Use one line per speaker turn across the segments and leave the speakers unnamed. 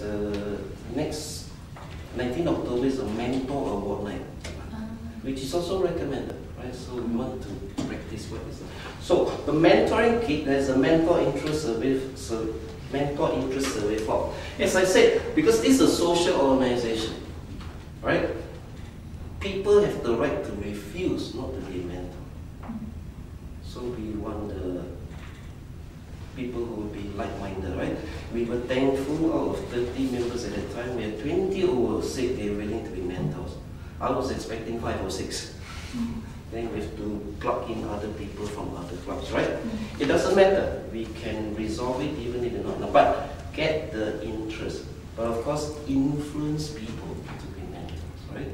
the next 19 October is a mentor award night, which is also recommended, right? So we want to practice what is that. So the mentoring kit, there's a mentor interest survey form. As I said, because this is a social organization, right? People have the right to refuse not to be a mentor. So we want the people who will be like-minded, right? We were thankful out of 30 members at that time, we had 20 who said they were willing to be mentors. I was expecting 5 or 6. Then we have to plug in other people from other clubs, right? It doesn't matter. We can resolve it even if you're not. But get the interest. But of course, influence people to be mentors, right?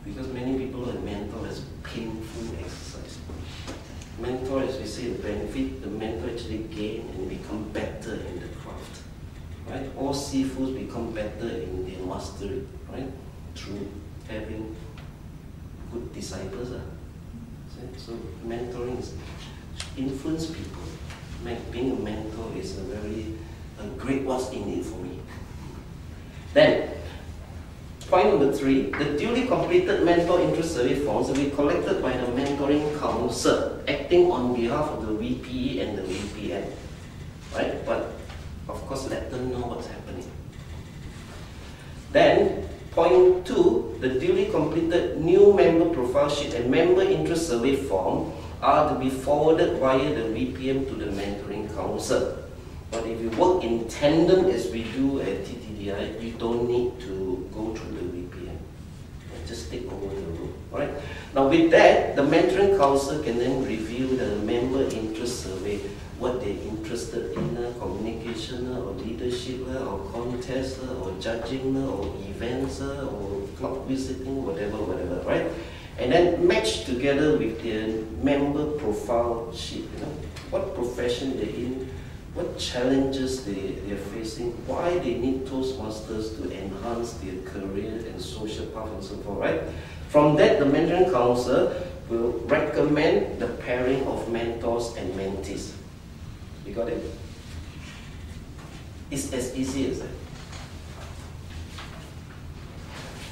Because many people are mentor as painful exercise. Mentor, as we say, the benefit, the mentor actually gain and become better in the craft, right? All seafoods become better in their mastery, right? Through having good disciples. So mentoring is influence people. Being a mentor is a great what's in it for me. Then, point number 3, the duly completed mentor interest survey forms will be collected by the mentoring council, acting on behalf of the VPE and the VPN. Right? But of course, let them know what's happening. Then, point 2, the duly completed new member profile sheet and member interest survey form are to be forwarded via the VPM to the mentoring council. But if you work in tandem as we do at TTDI, you don't need to go through the VPN. Just take over the role. Right? Now with that, the mentoring council can then review the member interest survey, what they're interested in, communication, or leadership, or contest, or judging, or events, or club visiting, whatever, right? And then match together with their member profile sheet. What profession they're in, what challenges they're facing, why they need Toastmasters to enhance their career and social path and so forth, right? From that, the mentoring council will recommend the pairing of mentors and mentees. You got it? It's as easy as that.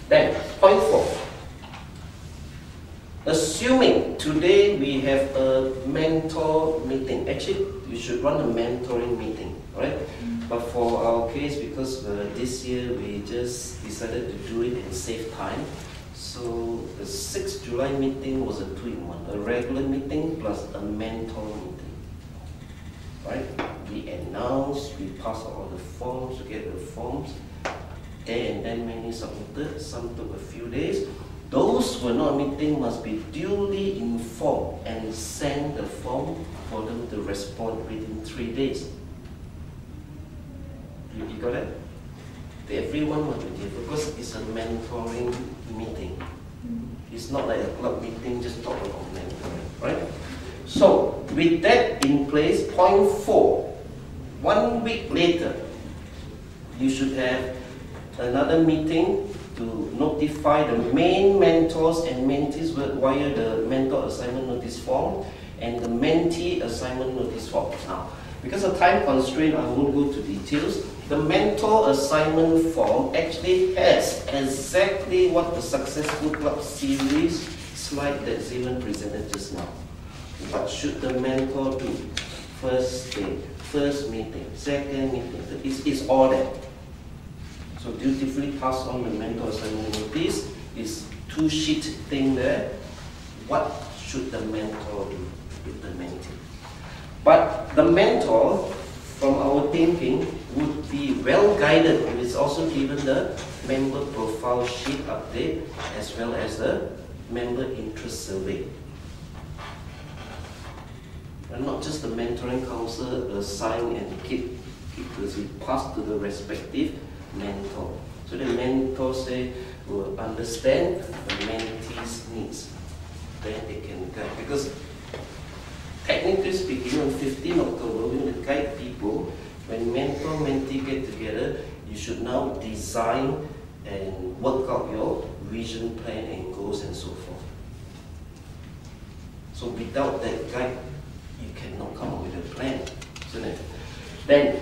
Then, point 4. Assuming today we have a mentor meeting. Actually, you should run a mentoring meeting, right? But for our case, because this year we just decided to do it and save time. So the 6th July meeting was a 2-in-1, a regular meeting plus a mentor meeting, right? We announced, we passed out all the forms, we get the forms, there and then many submitted, some took a few days. Those who are not meeting must be duly informed and send the form for them to respond within 3 days. You got that? Everyone must be there because it's a mentoring meeting. It's not like a club meeting, just talk about mentoring, right? So, with that in place, point 4, 1 week later, you should have another meeting to notify the main mentors and mentees via the mentor assignment notice form and the mentee assignment notice form. Now, because of time constraint, I won't go to details. The mentor assignment form actually has exactly what the Successful Club series slide that Zeelan presented just now. What should the mentor do? First day, first meeting, second meeting, it's all there. So dutifully pass on the mentor assignment notice. This 2-sheet thing there. What should the mentor do with the mentee? But the mentor, from our thinking, would be well guided if it's also given the member profile sheet update as well as the member interest survey. And not just the mentoring council assign and keep passed to the respective mentor. So the mentor will understand the mentee's needs. Then they can guide. Because technically speaking, on 15 October, we will guide people. When mentor-mentee get together, you should now design and work out your vision, plan, and goals and so forth. So without that guide, you cannot come up with a plan, isn't it? Then,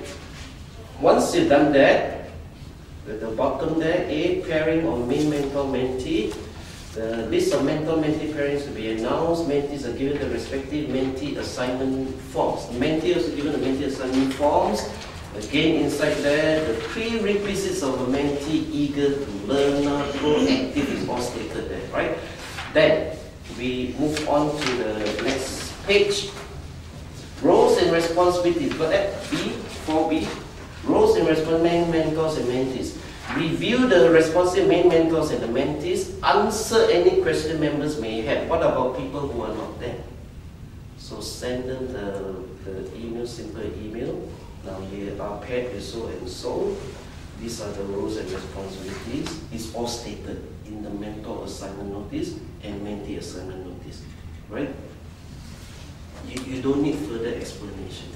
once you've done that, At the bottom there, A, pairing of main mentor-mentee. The list of mentor-mentee pairings will be announced. Mentees are given the respective mentee assignment forms. The mentee also given the mentee assignment forms. Again, inside there, the prerequisites of a mentee: eager to learn, proactive is all stated there, right? Then we move on to the next page. Roles and responsibilities. Got that? B, 4B. Roles and responsibilities, main mentors and mentees. Review the responsive main mentors and the mentees. Answer any question members may have. What about people who are not there? So send them the email, simple email. Now you are paired with so and so. These are the roles and responsibilities. It's all stated in the mentor assignment notice and mentee assignment notice. Right? You don't need further explanation.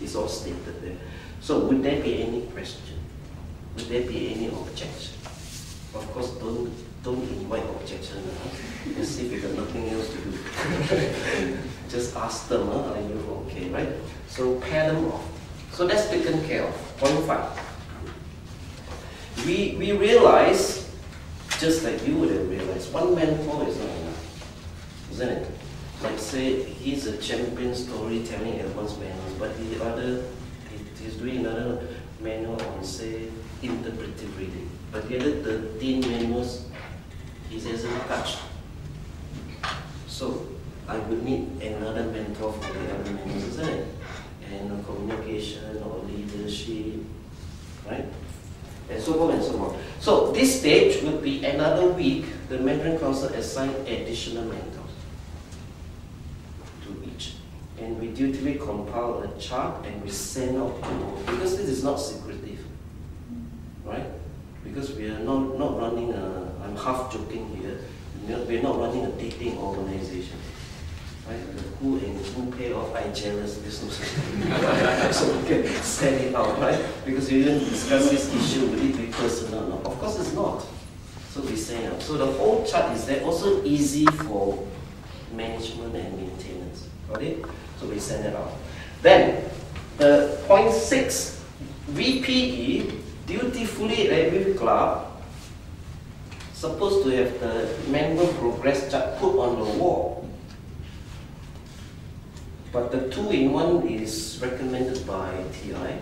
It's all stated there. So would there be any question? Would there be any objection? Of course, don't invite objection. As if you got nothing else to do. Just ask them, are you okay, right? So pair them off. So that's taken care of. Point 5. We realize, just like you would have realized, one mentor is not enough, isn't it? Like say he's a champion storytelling advanced manuals, but the other he's doing another manual on say interpretive reading, but the other 13 manuals he hasn't touched. So I would need another mentor for the other manuals, isn't it? And communication or leadership, right? And so on and so on. So this stage would be another week. The mentoring council assign additional mentors to each, and we dutifully compile a chart and we send out to all, because this is not secretive, right? Because we are not running a, I'm half joking here, we're not running a dating organization, right? The who and who pay off, I jealous business. So we can send it out, right? Because we didn't discuss this issue, will it be personal? No, of course it's not. So we send out. So the whole chart is there, also easy for management and maintenance. Got it? So we send it out. Then, the point 6, VPE, dutifully every club, supposed to have the member progress chart put on the wall. But the 2-in-1 is recommended by TI.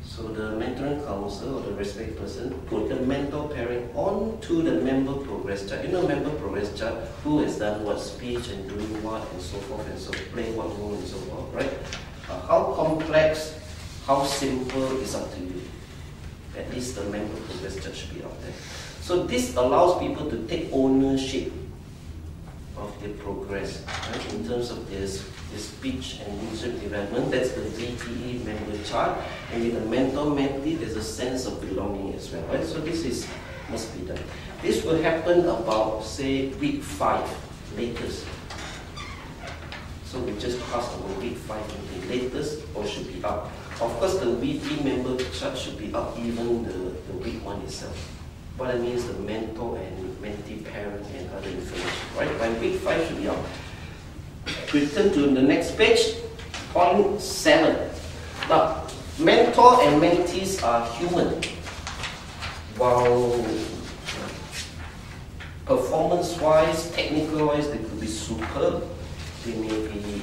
So the mentoring council or the respective person put the mentor pairing onto the member progress chart. You know, member progress chart, who has done what speech and doing what and so forth and so play what role and so forth, right? How complex, how simple is up to you. At least the member progress chart should be out there. So this allows people to take ownership of their progress, right? In terms of their speech and leadership development. That's the VPE member chart. And in the mentor-mentee, there's a sense of belonging as well, right? So this must be done. This will happen about, say, week 5 latest. So we just passed over week 5 meeting latest, or should be up. Of course, the VP member chart should be up even the week 1 itself. What I mean is the mentor and mentee pairing and other information, right? By week 5 should be up. Return to the next page, point 7. Now, mentor and mentees are human. While performance-wise, technical-wise, they could be superb, they may be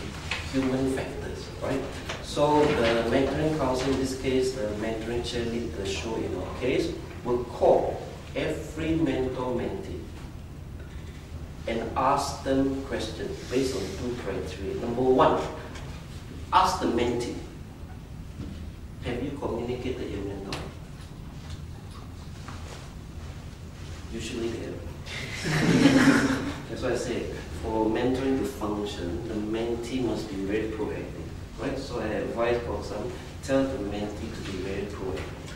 human factors, right? So the mentoring council, in this case, the mentoring chair lead the show in our case, will call every mentor-mentee and ask them questions based on 2 criteria. Number 1, ask the mentee, have you communicated your mentor? Usually they have. That's why I say, for mentoring to function, the mentee must be very proactive, right? So I advise, for example, tell the mentee to be very proactive.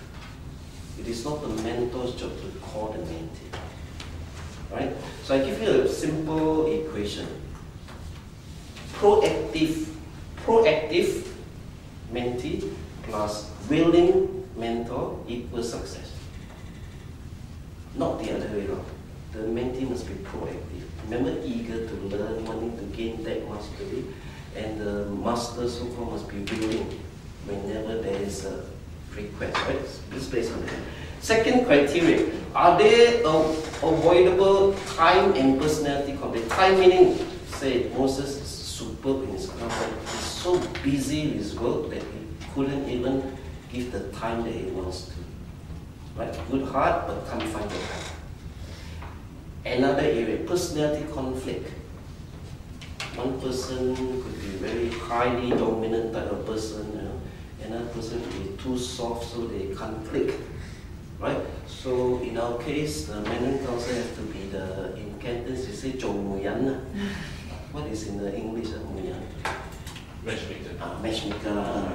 It is not the mentor's job to call the mentee. Right? So I give you a simple equation. Proactive mentee plus willing mentor equals success. Not the other way around. The mentee must be proactive. Remember, eager to learn, wanting to gain that mastery, and the master so-called must be willing whenever there is a request. Right? This is based on that. Second criteria, are there avoidable time and personality conflict? Time meaning, say, Moses is superb in his craft, but he's so busy with his work that he couldn't even give the time that he wants to. Right? Good heart, but can't find the time. Another area, personality conflict. One person could be very highly dominant type of person, you know. Another person could be too soft so they can't click. Right? So in our case, the Mandarin counsel has to be the, in Cantonese you say 做媒人. What is in the English? 媒人?
Matchmaker.
Matchmaker.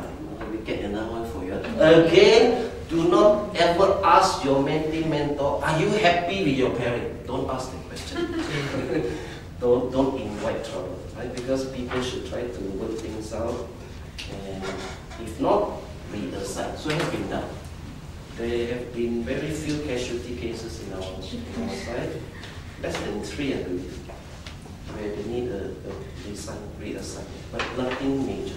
We get another one for you. Again, do not ever ask your mentee mentor, are you happy with your parent? Don't ask that question. don't invite trouble, right? Because people should try to work things out, and if not, reassign. So it has been done. There have been very few casualty cases in our side, less than 3 I believe, where they need a reassignment, but nothing major.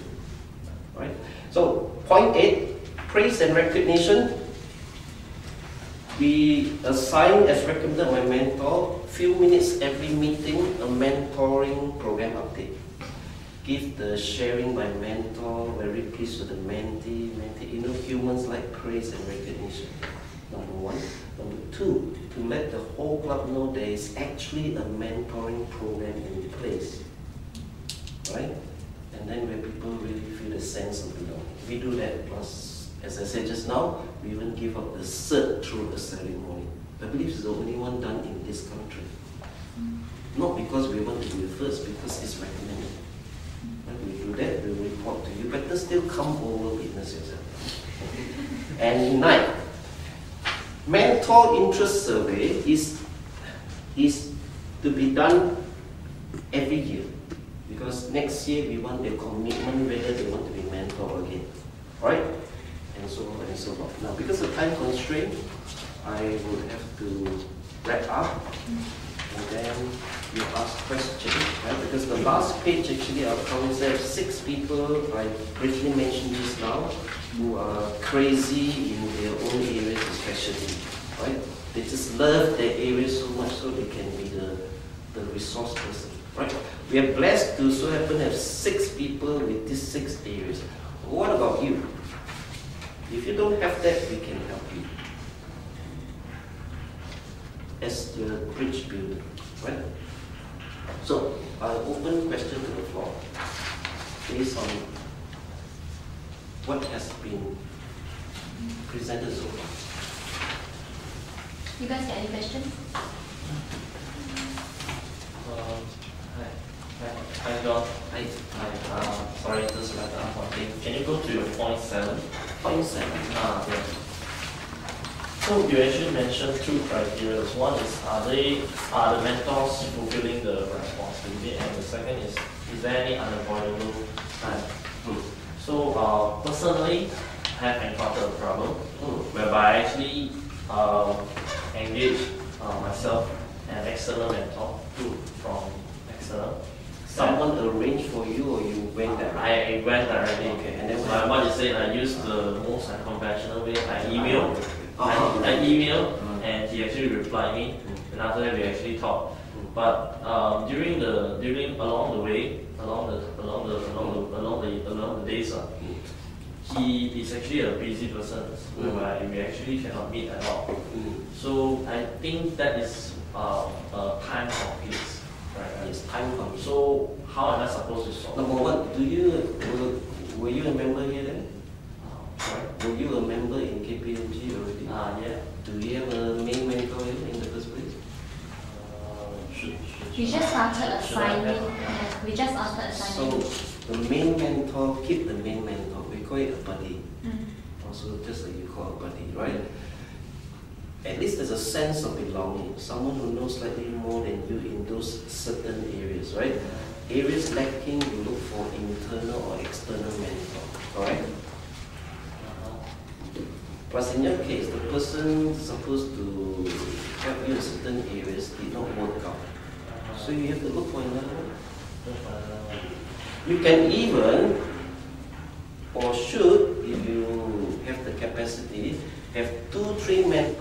Right? So, point 8, praise and recognition. We assign, as recommended by my mentor, few minutes every meeting, a mentoring program update. Give the sharing by mentor, very pleased with the mentee. You know, humans like praise and recognition. Number 1. Number 2, to let the whole club know there is actually a mentoring program in place. Right? And then when people really feel the sense of belonging. We do that, plus, as I said just now, we even give up the cert through a ceremony. I believe it's the only one done in this country. Not because we want to be the first, because it's recommended. When we do that, we will report to you. Better still come over, witness yourself. And 9, mentor interest survey is to be done every year. Because next year we want their commitment whether they want to be mentor again. Right? And so on and so forth. Now, because of time constraint, I will have to wrap up. And then you ask questions. Right? Because the last page actually our concept, 6 people, I briefly mentioned just now, who are crazy in their own areas especially. Right? They just love their area so much so they can be the resource person. Right? We are blessed to so happen to have 6 people with these 6 areas. What about you? If you don't have that, we can help you. As the bridge builder, right? So, I'll open question to the floor based on what has been presented so far.
You guys got any questions?
Hi, John.
Hi.
Sorry, just like one thing. Can you go to your point 7?
Point 7.
Yeah. So you actually mentioned 2 criteria. One is are the mentors fulfilling the responsibility, and the second is there any unavoidable time? So personally, I have encountered a problem whereby I actually engage myself an external mentor from external.
Someone arranged for you or you went there?
I went directly.
Okay, and then
what you said, I used the most unconventional way. I emailed. I emailed, and he actually replied me, and after that we actually talked. But along the way, along the days, he is actually a busy person, whereby we actually cannot meet at all. So I think that is a time conflict. Right.
It's time conflict.
So how am I supposed to solve?
Number 1, were you a member here then? Were you a member in KPMG already?
Yeah.
Do you have a main mentor here in the first place?
We just started assigning. We just started assigning.
So the main mentor, keep the main mentor. We call it a buddy. Also, just like you call a buddy, right? At least there's a sense of belonging. Someone who knows slightly more than you in those certain areas, right? Areas lacking, you look for internal or external mentor, correct? Plus in your case, the person supposed to help you in certain areas did not work out. So you have to look for another one. You can even, or should, if you have the capacity, have 2-3 mentors